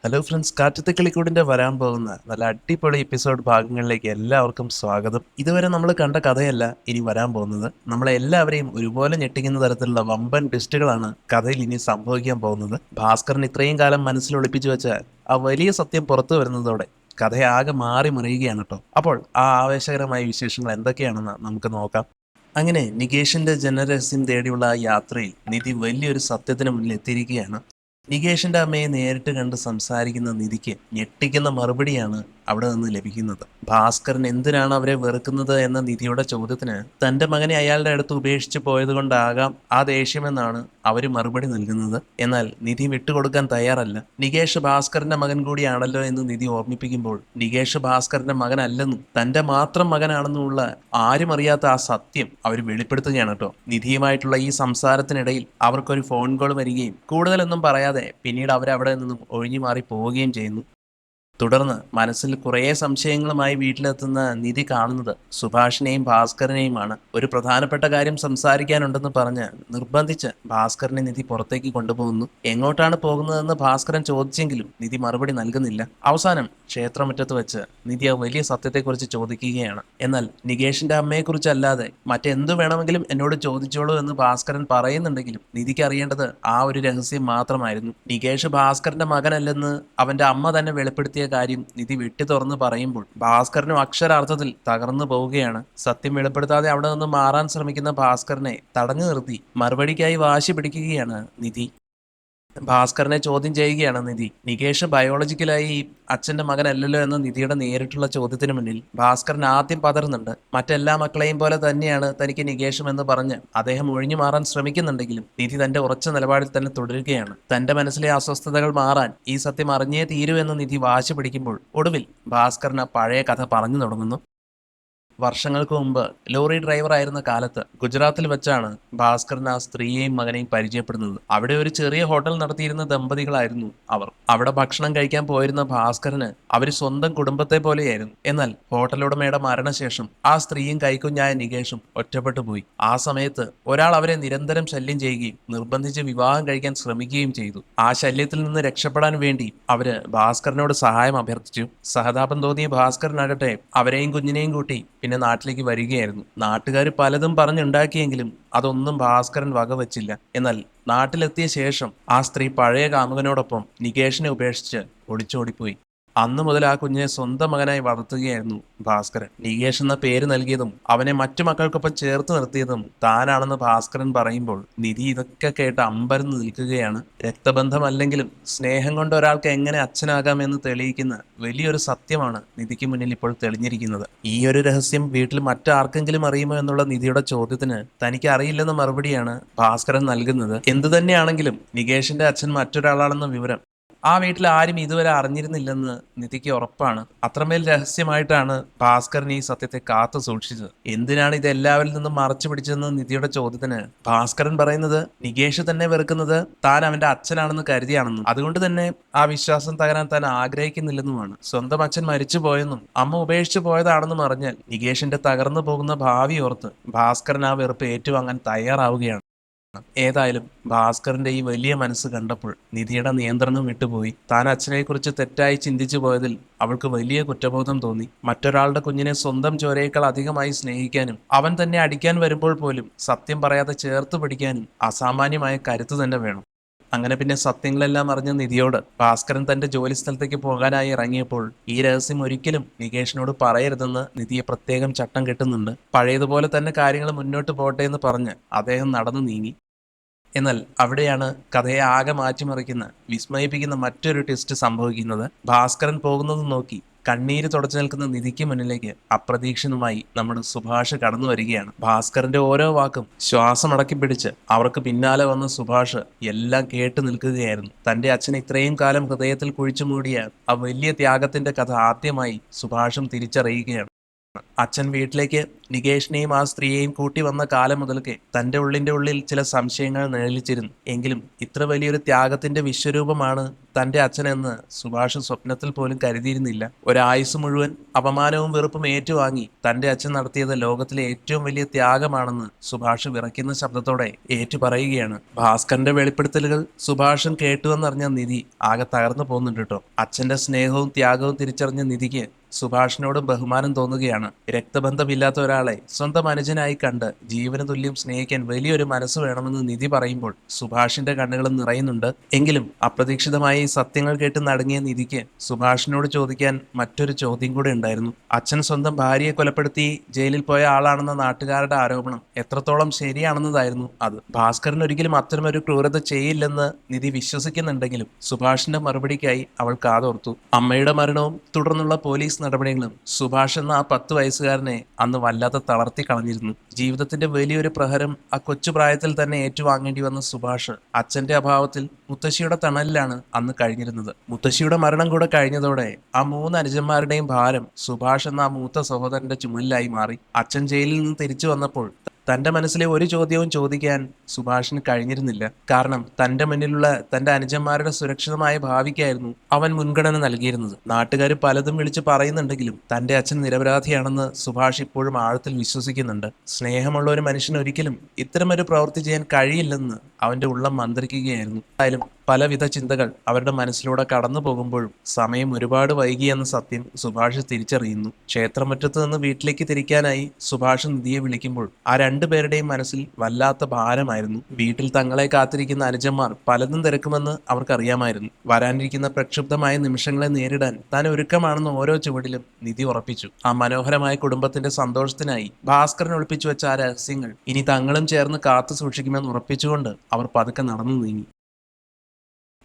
Hello friends, കാറ്റത്തെ കിളിക്കൂടിന്റെ വരാൻ പോകുന്ന നല്ല അടിപൊളി എപ്പിസോഡ് ഭാഗങ്ങളിലേക്ക് എല്ലാവർക്കും സ്വാഗതം. ഇതുവരെ നമ്മൾ കണ്ട കഥയല്ല ഇനി വരാൻ പോകുന്നത്. നമ്മളെ എല്ലാവരെയും ഒരുപോലെ ഞെട്ടിക്കുന്ന തരത്തിലുള്ള വമ്പൻ ട്വിസ്റ്റുകളാണ് കഥയിൽ ഇനി സംഭവിക്കാൻ പോകുന്നത്. ഭാസ്കരൻ ഇത്രയും കാലം മനസ്സിൽ ഒളിപ്പിച്ചു വെച്ച ആ വലിയ സത്യം പുറത്തു വരുന്നതോടെ കഥയാകെ മാറി മറിയുകയാണ് കേട്ടോ. അപ്പോൾ ആ ആവേശകരമായ വിശേഷങ്ങൾ എന്തൊക്കെയാണെന്ന് നമുക്ക് നോക്കാം. അങ്ങനെ നികേഷിന്റെ ജനരഹസ്യം തേടിയുള്ള ആ യാത്രയിൽ നിധി വലിയൊരു സത്യത്തിന് മുന്നിൽ എത്തിയിരിക്കുകയാണ്. നികേഷിന്റെ അമ്മയെ നേരിട്ട് കണ്ട് സംസാരിക്കുന്ന നിധിക്ക് ഞെട്ടിക്കുന്ന മറുപടിയാണ് അവിടെ നിന്ന് ലഭിക്കുന്നത്. ഭാസ്കരൻ എന്തിനാണ് അവരെ വെറുക്കുന്നത് എന്ന നിധിയുടെ ചോദ്യത്തിന് തന്റെ മകനെ അയാളുടെ അടുത്ത് ഉപേക്ഷിച്ച് പോയതുകൊണ്ടാകാം ആ ദേഷ്യമെന്നാണ് അവര് മറുപടി നൽകുന്നത്. എന്നാൽ നിധി വിട്ടുകൊടുക്കാൻ തയ്യാറല്ല. നികേഷ് ഭാസ്കരന്റെ മകൻ കൂടിയാണല്ലോ എന്ന് നിധി ഓർമ്മിപ്പിക്കുമ്പോൾ നികേഷ് ഭാസ്കരന്റെ മകനല്ലെന്നും തന്റെ മാത്രം മകനാണെന്നുമുള്ള ആരും അറിയാത്ത ആ സത്യം അവർ വെളിപ്പെടുത്തുകയാണ് കേട്ടോ. നിധിയുമായിട്ടുള്ള ഈ സംസാരത്തിനിടയിൽ അവർക്കൊരു ഫോൺ കോൾ വരികയും കൂടുതലൊന്നും പറയാതെ പിന്നീട് അവരവിടെ നിന്നും ഒഴിഞ്ഞു മാറി പോവുകയും ചെയ്യുന്നു. തുടർന്ന് മനസ്സിൽ കുറേ സംശയങ്ങളുമായി വീട്ടിലെത്തുന്ന നിധി കാണുന്നത് സുഭാഷിനെയും ഭാസ്കരനെയുമാണ്. ഒരു പ്രധാനപ്പെട്ട കാര്യം സംസാരിക്കാനുണ്ടെന്ന് പറഞ്ഞ് നിർബന്ധിച്ച് ഭാസ്കരനെ നിധി പുറത്തേക്ക് കൊണ്ടുപോകുന്നു. എങ്ങോട്ടാണ് പോകുന്നതെന്ന് ഭാസ്കരൻ ചോദിച്ചെങ്കിലും നിധി മറുപടി നൽകുന്നില്ല. അവസാനം ക്ഷേത്രമുറ്റത്ത് വെച്ച് നിധി ആ വലിയ സത്യത്തെക്കുറിച്ച് ചോദിക്കുകയാണ്. എന്നാൽ നികേഷിന്റെ അമ്മയെക്കുറിച്ചല്ലാതെ മറ്റെന്തു വേണമെങ്കിലും എന്നോട് ചോദിച്ചോളൂ എന്ന് ഭാസ്കരൻ പറയുന്നുണ്ടെങ്കിലും നിധിക്ക് അറിയേണ്ടത് ആ ഒരു രഹസ്യം മാത്രമായിരുന്നു. നികേഷ് ഭാസ്കരന്റെ മകനല്ലെന്ന് അവന്റെ അമ്മ തന്നെ വെളിപ്പെടുത്തിയ കാര്യം നിധി വെട്ടി തുറന്ന് പറയുമ്പോൾ ഭാസ്കരനും അക്ഷരാർത്ഥത്തിൽ തകർന്നു പോവുകയാണ്. സത്യം വെളിപ്പെടുത്താതെ അവിടെ നിന്ന് മാറാൻ ശ്രമിക്കുന്ന ഭാസ്കരനെ തടഞ്ഞു നിർത്തി മറുപടിക്കായി വാശി പിടിക്കുകയാണ് നിധി. ഭാസ്കരനെ ചോദ്യം ചെയ്യുകയാണ് നിധി. നികേഷ് ബയോളജിക്കലായി അച്ഛന്റെ മകനല്ലല്ലോ എന്ന നിധിയുടെ നേരിട്ടുള്ള ചോദ്യത്തിന് മുന്നിൽ ഭാസ്കരൻ ആദ്യം പതറുന്നുണ്ട്. മറ്റെല്ലാ മക്കളെയും പോലെ തന്നെയാണ് തനിക്ക് നികേഷും എന്ന് പറഞ്ഞ് അദ്ദേഹം ഒഴിഞ്ഞു മാറാൻ ശ്രമിക്കുന്നുണ്ടെങ്കിലും നിധി തന്റെ ഉറച്ച നിലപാടിൽ തന്നെ തുടരുകയാണ്. തന്റെ മനസ്സിലെ അസ്വസ്ഥതകൾ മാറാൻ ഈ സത്യം അറിഞ്ഞേ തീരൂ എന്ന് നിധി വാശി പിടിക്കുമ്പോൾ ഒടുവിൽ ഭാസ്കരൻ ആ പഴയ കഥ പറഞ്ഞു തുടങ്ങുന്നു. വർഷങ്ങൾക്ക് മുമ്പ് ലോറി ഡ്രൈവർ ആയിരുന്ന കാലത്ത് ഗുജറാത്തിൽ വെച്ചാണ് ഭാസ്കരൻ ആ സ്ത്രീയെയും മകനെയും പരിചയപ്പെടുന്നത്. അവിടെ ഒരു ചെറിയ ഹോട്ടൽ നടത്തിയിരുന്ന ദമ്പതികളായിരുന്നു അവർ. അവിടെ ഭക്ഷണം കഴിക്കാൻ പോയിരുന്ന ഭാസ്കരന് അവർ സ്വന്തം കുടുംബത്തെ പോലെയായിരുന്നു. എന്നാൽ ഹോട്ടലുടമയുടെ മരണശേഷം ആ സ്ത്രീയും കൈക്കുഞ്ഞായ നികേഷും ഒറ്റപ്പെട്ടു പോയി. ആ സമയത്ത് ഒരാൾ അവരെ നിരന്തരം ശല്യം ചെയ്യുകയും നിർബന്ധിച്ച് വിവാഹം കഴിക്കാൻ ശ്രമിക്കുകയും ചെയ്തു. ആ ശല്യത്തിൽ നിന്ന് രക്ഷപ്പെടാൻ വേണ്ടി അവര് ഭാസ്കരനോട് സഹായം അഭ്യർത്ഥിച്ചു. സഹതാപം തോന്നിയ ഭാസ്കരനാകട്ടെ അവരെയും കുഞ്ഞിനെയും കൂട്ടി പിന്നെ നാട്ടിലേക്ക് വരികയായിരുന്നു. നാട്ടുകാർ പലതും പറഞ്ഞുണ്ടാക്കിയെങ്കിലും അതൊന്നും ഭാസ്കരൻ വകവച്ചില്ല. എന്നാൽ നാട്ടിലെത്തിയ ശേഷം ആ സ്ത്രീ പഴയ കാമുകനോടൊപ്പം നികേഷിനെ ഉപേക്ഷിച്ച് ഒളിച്ചോടിപ്പോയി. അന്നു മുതൽ ആ കുഞ്ഞിനെ സ്വന്തം മകനായി വളർത്തുകയായിരുന്നു ഭാസ്കരൻ. നികേഷ് എന്ന പേര് നൽകിയതും അവനെ മറ്റു മക്കൾക്കൊപ്പം ചേർത്ത് നിർത്തിയതും താനാണെന്ന് ഭാസ്കരൻ പറയുമ്പോൾ നിധി ഇതൊക്കെ കേട്ട് അമ്പരന്ന് നിൽക്കുകയാണ്. രക്തബന്ധമല്ലെങ്കിലും സ്നേഹം കൊണ്ട് ഒരാൾക്ക് എങ്ങനെ അച്ഛനാകാമെന്ന് തെളിയിക്കുന്ന വലിയൊരു സത്യമാണ് നിധിക്ക് മുന്നിൽ ഇപ്പോൾ തെളിഞ്ഞിരിക്കുന്നത്. ഈ ഒരു രഹസ്യം വീട്ടിൽ മറ്റാർക്കെങ്കിലും അറിയുമോ എന്നുള്ള നിധിയുടെ ചോദ്യത്തിന് തനിക്ക് അറിയില്ലെന്ന മറുപടിയാണ് ഭാസ്കരൻ നൽകുന്നത്. എന്തു തന്നെയാണെങ്കിലും നികേഷിന്റെ അച്ഛൻ മറ്റൊരാളാണെന്ന വിവരം ആ വീട്ടിൽ ആരും ഇതുവരെ അറിഞ്ഞിരുന്നില്ലെന്ന് നിധിക്ക് ഉറപ്പാണ്. അത്രമേൽ രഹസ്യമായിട്ടാണ് ഭാസ്കരൻ ഈ സത്യത്തെ കാത്തു സൂക്ഷിച്ചത്. എന്തിനാണ് ഇത് എല്ലാവരിൽ നിന്നും മറച്ചു പിടിച്ചതെന്ന് നിധിയുടെ ചോദ്യത്തിന് ഭാസ്കരൻ പറയുന്നത് നികേഷ് തന്നെ വെറുക്കുന്നത് താൻ അവന്റെ അച്ഛനാണെന്ന് കരുതിയാണെന്നും അതുകൊണ്ട് തന്നെ ആ വിശ്വാസം തകരാൻ താൻ ആഗ്രഹിക്കുന്നില്ലെന്നുമാണ്. സ്വന്തം അച്ഛൻ മരിച്ചു പോയെന്നും അമ്മ ഉപേക്ഷിച്ചു പോയതാണെന്നും അറിഞ്ഞാൽ നികേഷിന്റെ തകർന്നു പോകുന്ന ഭാവി ഓർത്ത് ഭാസ്കരൻ ആ വെറുപ്പ് ഏറ്റുവാങ്ങാൻ തയ്യാറാവുകയാണ്. ഏതായാലും ഭാസ്കറിന്റെ ഈ വലിയ മനസ്സ് കണ്ടപ്പോൾ നിധിയുടെ നിയന്ത്രണം വിട്ടുപോയി. താൻ അച്ഛനെക്കുറിച്ച് തെറ്റായി ചിന്തിച്ചു പോയതിൽ അവൾക്ക് വലിയ കുറ്റബോധം തോന്നി. മറ്റൊരാളുടെ കുഞ്ഞിനെ സ്വന്തം ചോരയേക്കാൾ അധികമായി സ്നേഹിക്കാനും അവൻ തന്നെ അടിക്കാൻ വരുമ്പോൾ പോലും സത്യം പറയാതെ ചേർത്ത് പിടിക്കാനും അസാമാന്യമായ കരുത്ത് തന്നെ വേണം. അങ്ങനെ പിന്നെ സത്യങ്ങളെല്ലാം അറിഞ്ഞ നിധിയോട് ഭാസ്കരൻ തന്റെ ജോലി സ്ഥലത്തേക്ക് പോകാനായി ഇറങ്ങിയപ്പോൾ ഈ രഹസ്യം ഒരിക്കലും നികേഷിനോട് പറയരുതെന്ന് നിധിയെ പ്രത്യേകം ചട്ടം കെട്ടുന്നുണ്ട്. പഴയതുപോലെ തന്നെ കാര്യങ്ങൾ മുന്നോട്ട് പോട്ടെ എന്ന് പറഞ്ഞ് അദ്ദേഹം നടന്നു നീങ്ങി. എന്നാൽ അവിടെയാണ് കഥയെ ആകെ മാറ്റിമറിക്കുന്ന വിസ്മയിപ്പിക്കുന്ന മറ്റൊരു ട്വിസ്റ്റ് സംഭവിക്കുന്നത്. ഭാസ്കരൻ പോകുന്നത് നോക്കി കണ്ണീര് തുടച്ചു നിൽക്കുന്ന നിധിക്ക് മുന്നിലേക്ക് അപ്രതീക്ഷിതമായി നമ്മുടെ സുഭാഷ് കടന്നു വരികയാണ്. ഭാസ്കരന്റെ ഓരോ വാക്കും ശ്വാസമടക്കി പിടിച്ച് അവർക്ക് പിന്നാലെ വന്ന സുഭാഷ് എല്ലാം കേട്ടു നിൽക്കുകയായിരുന്നു. തന്റെ അച്ഛനെ ഇത്രയും കാലം ഹൃദയത്തിൽ കുഴിച്ചു മൂടിയ ആ വലിയ ത്യാഗത്തിന്റെ കഥ ആദ്യമായി സുഭാഷും തിരിച്ചറിയുകയാണ്. അച്ഛൻ വീട്ടിലേക്ക് നികേഷിനെയും ആ സ്ത്രീയെയും കൂട്ടി വന്ന കാലം മുതൽക്കേ തന്റെ ഉള്ളിൽ ചില സംശയങ്ങൾ നിഴലിച്ചിരുന്നു. എങ്കിലും ഇത്ര വലിയൊരു ത്യാഗത്തിന്റെ വിശ്വരൂപമാണ് തന്റെ അച്ഛനെന്ന് സുഭാഷ് സ്വപ്നത്തിൽ പോലും കരുതിയിരുന്നില്ല. ഒരായുസ് മുഴുവൻ അപമാനവും വെറുപ്പും ഏറ്റുവാങ്ങി തന്റെ അച്ഛൻ നടത്തിയത് ലോകത്തിലെ ഏറ്റവും വലിയ ത്യാഗമാണെന്ന് സുഭാഷ് വിറയ്ക്കുന്ന ശബ്ദത്തോടെ ഏറ്റുപറയുകയാണ്. ഭാസ്കറിന്റെ വെളിപ്പെടുത്തലുകൾ സുഭാഷൻ കേട്ടുവെന്നറിഞ്ഞ നിധി ആകെ തകർന്നു പോകുന്നുണ്ട് കേട്ടോ. അച്ഛന്റെ സ്നേഹവും ത്യാഗവും തിരിച്ചറിഞ്ഞ നിധിക്ക് സുഭാഷിനോട് ബഹുമാനം തോന്നുകയാണ്. രക്തബന്ധമില്ലാത്ത ഒരാളെ സ്വന്തം അനുജനായി കണ്ട് ജീവന തുല്യം സ്നേഹിക്കാൻ വലിയൊരു മനസ്സ് വേണമെന്ന് നിധി പറയുമ്പോൾ സുഭാഷിന്റെ കണ്ണുകൾ നിറയുന്നുണ്ട്. എങ്കിലും അപ്രതീക്ഷിതമായി ഈ സത്യങ്ങൾ കേട്ട് നടുങ്ങിയ നിധിക്ക് സുഭാഷിനോട് ചോദിക്കാൻ മറ്റൊരു ചോദ്യം കൂടെ ഉണ്ടായിരുന്നു. അച്ഛൻ സ്വന്തം ഭാര്യയെ കൊലപ്പെടുത്തി ജയിലിൽ പോയ ആളാണെന്ന നാട്ടുകാരുടെ ആരോപണം എത്രത്തോളം ശരിയാണെന്നതായിരുന്നു അത്. ഭാസ്കരൻ ഒരിക്കലും അത്തരമൊരു ക്രൂരത ചെയ്യില്ലെന്ന് നിധി വിശ്വസിക്കുന്നുണ്ടെങ്കിലും സുഭാഷിന്റെ മറുപടിക്കായി അവൾ കാതോർത്തു. അമ്മയുടെ മരണവും തുടർന്നുള്ള പോലീസ് നടപടികളും സുഭാഷ് എന്ന ആ 10 വയസ്സുകാരനെ അന്ന് വല്ലാതെ തളർത്തി കളഞ്ഞിരുന്നു. ജീവിതത്തിന്റെ വലിയൊരു പ്രഹരം ആ കൊച്ചു പ്രായത്തിൽ തന്നെ ഏറ്റുവാങ്ങേണ്ടി വന്ന സുഭാഷ് അച്ഛന്റെ അഭാവത്തിൽ മുത്തശ്ശിയുടെ തണലിലാണ് അന്ന് കഴിഞ്ഞിരുന്നത്. മുത്തശ്ശിയുടെ മരണം കൂടെ കഴിഞ്ഞതോടെ ആ 3 അനുജന്മാരുടെയും ഭാരം സുഭാഷ് എന്ന ആ മൂത്ത സഹോദരന്റെ ചുമലിലായി മാറി. അച്ഛൻ ജയിലിൽ നിന്ന് തിരിച്ചു വന്നപ്പോൾ തന്റെ മനസ്സിലെ ഒരു ചോദ്യവും ചോദിക്കാൻ സുഭാഷിന് കഴിഞ്ഞിരുന്നില്ല. കാരണം തന്റെ മുന്നിലുള്ള തന്റെ അനുജന്മാരുടെ സുരക്ഷിതമായ ഭാവിക്കായിരുന്നു അവൻ മുൻഗണന നൽകിയിരുന്നത്. നാട്ടുകാർ പലതും വിളിച്ചു പറയുന്നുണ്ടെങ്കിലും തന്റെ അച്ഛൻ നിരപരാധിയാണെന്ന് സുഭാഷ് ഇപ്പോഴും ആഴത്തിൽ വിശ്വസിക്കുന്നുണ്ട്. സ്നേഹമുള്ള ഒരു മനുഷ്യന് ഒരിക്കലും ഇത്തരമൊരു പ്രവൃത്തി ചെയ്യാൻ കഴിയില്ലെന്ന് അവന്റെ ഉള്ളം മന്ത്രിക്കുകയായിരുന്നു. എന്തായാലും പലവിധ ചിന്തകൾ അവരുടെ മനസ്സിലൂടെ കടന്നു പോകുമ്പോഴും സമയം ഒരുപാട് വൈകിയെന്ന സത്യം സുഭാഷ് തിരിച്ചറിയുന്നു. ക്ഷേത്രമുറ്റത്ത് നിന്ന് വീട്ടിലേക്ക് തിരിക്കാനായി സുഭാഷ് നിധിയെ വിളിക്കുമ്പോൾ ആ രണ്ടുപേരുടെയും മനസ്സിൽ വല്ലാത്ത ഭാരമായിരുന്നു. വീട്ടിൽ തങ്ങളെ കാത്തിരിക്കുന്ന അനുജന്മാർ പലതും തിരക്കുമെന്ന് അവർക്കറിയാമായിരുന്നു. വരാനിരിക്കുന്ന പ്രക്ഷുബ്ധമായ നിമിഷങ്ങളെ നേരിടാൻ താൻ ഒരുക്കമാണെന്ന് ഓരോ ചുവടിലും നിധി ഉറപ്പിച്ചു. ആ മനോഹരമായ കുടുംബത്തിന്റെ സന്തോഷത്തിനായി ഭാസ്കരൻ ഒളിപ്പിച്ചു വെച്ച ആ രഹസ്യങ്ങൾ ഇനി തങ്ങളും ചേർന്ന് കാത്തു സൂക്ഷിക്കുമെന്ന് ഉറപ്പിച്ചുകൊണ്ട് അവർ പതുക്കെ നടന്നു നീങ്ങി.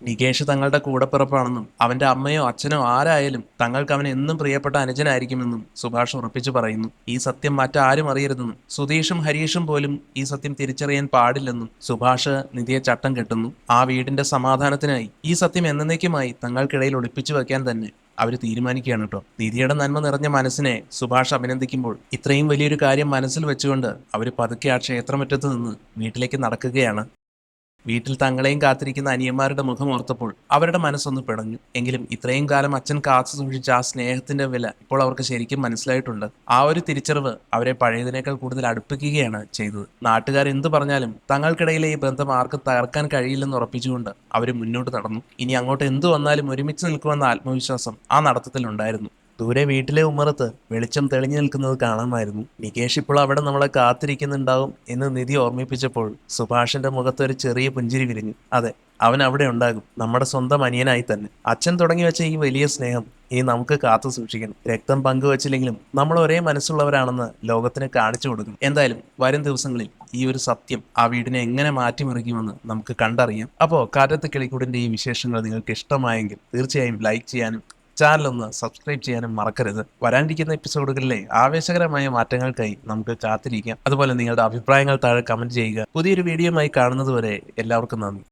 നികേഷ് തങ്ങളുടെ കൂടപ്പിറപ്പാണെന്നും അവന്റെ അമ്മയോ അച്ഛനോ ആരായാലും തങ്ങൾക്ക് അവൻ എന്നും പ്രിയപ്പെട്ട അനുജനായിരിക്കുമെന്നും സുഭാഷ് ഉറപ്പിച്ചു പറയുന്നു. ഈ സത്യം മറ്റാരും അറിയരുതെന്നും സുധീഷും ഹരീഷും പോലും ഈ സത്യം തിരിച്ചറിയാൻ പാടില്ലെന്നും സുഭാഷ് നിധിയെ ചട്ടം കെട്ടുന്നു. ആ വീടിന്റെ സമാധാനത്തിനായി ഈ സത്യം എന്നേക്കുമായി തങ്ങൾക്കിടയിൽ ഒളിപ്പിച്ചു വെക്കാൻ തന്നെ അവർ തീരുമാനിക്കുകയാണ് കേട്ടോ. നിധിയുടെ നന്മ നിറഞ്ഞ മനസ്സിനെ സുഭാഷ് അഭിനന്ദിക്കുമ്പോൾ ഇത്രയും വലിയൊരു കാര്യം മനസ്സിൽ വെച്ചുകൊണ്ട് അവർ പതുക്കെ ആ ക്ഷേത്രമുറ്റത്ത് നിന്ന് വീട്ടിലേക്ക് നടക്കുകയാണ്. വീട്ടിൽ തങ്ങളെയും കാത്തിരിക്കുന്ന അനിയന്മാരുടെ മുഖം ഓർത്തപ്പോൾ അവരുടെ മനസ്സൊന്ന് പിടഞ്ഞു. എങ്കിലും ഇത്രയും കാലം അച്ഛൻ കാത്തു സൂക്ഷിച്ച ആ സ്നേഹത്തിന്റെ വില ഇപ്പോൾ അവർക്ക് ശരിക്കും മനസ്സിലായിട്ടുണ്ട്. ആ ഒരു തിരിച്ചറിവ് അവരെ പഴയതിനേക്കാൾ കൂടുതൽ അടുപ്പിക്കുകയാണ് ചെയ്തത്. നാട്ടുകാർ എന്തു പറഞ്ഞാലും തങ്ങൾക്കിടയിലെ ഈ ബന്ധം ആർക്കും തകർക്കാൻ കഴിയില്ലെന്ന് ഉറപ്പിച്ചുകൊണ്ട് അവർ മുന്നോട്ട് നടന്നു. ഇനി അങ്ങോട്ട് എന്തു വന്നാലും ഒരുമിച്ച് നിൽക്കുമെന്ന ആത്മവിശ്വാസം ആ നടത്തത്തിൽ ഉണ്ടായിരുന്നു. ദൂരെ വീട്ടിലെ ഉമ്മറത്ത് വെളിച്ചം തെളിഞ്ഞു നിൽക്കുന്നത് കാണാമായിരുന്നു. നികേഷ് ഇപ്പോൾ അവിടെ നമ്മളെ കാത്തിരിക്കുന്നുണ്ടാവും എന്ന് നിധി ഓർമ്മിപ്പിച്ചപ്പോൾ സുഭാഷിന്റെ മുഖത്ത് ഒരു ചെറിയ പുഞ്ചിരി വിരിഞ്ഞു. അതെ, അവൻ അവിടെ ഉണ്ടാകും, നമ്മുടെ സ്വന്തം അനിയനായി തന്നെ. അച്ഛൻ തുടങ്ങി വെച്ച ഈ വലിയ സ്നേഹം ഇനി നമുക്ക് കാത്തു സൂക്ഷിക്കണം. രക്തം പങ്കുവച്ചില്ലെങ്കിലും നമ്മൾ ഒരേ മനസ്സുള്ളവരാണെന്ന് ലോകത്തിന് കാണിച്ചു കൊടുക്കും. എന്തായാലും വരും ദിവസങ്ങളിൽ ഈ ഒരു സത്യം ആ വീടിനെ എങ്ങനെ മാറ്റിമറിക്കുമെന്ന് നമുക്ക് കണ്ടറിയാം. അപ്പോൾ കാറ്റത്ത് കിളിക്കൂടിന്റെ ഈ വിശേഷങ്ങൾ നിങ്ങൾക്ക് ഇഷ്ടമായെങ്കിൽ തീർച്ചയായും ലൈക്ക് ചെയ്യാനും ചാനൽ ഒന്ന് സബ്സ്ക്രൈബ് ചെയ്യാനും മറക്കരുത്. വരാനിരിക്കുന്ന എപ്പിസോഡുകളിലെ ആവേശകരമായ മാറ്റങ്ങൾക്കായി നമുക്ക് കാത്തിരിക്കാം. അതുപോലെ നിങ്ങളുടെ അഭിപ്രായങ്ങൾ താഴെ കമന്റ് ചെയ്യുക. പുതിയൊരു വീഡിയോയുമായി കാണുന്നതുവരെ എല്ലാവർക്കും നന്ദി.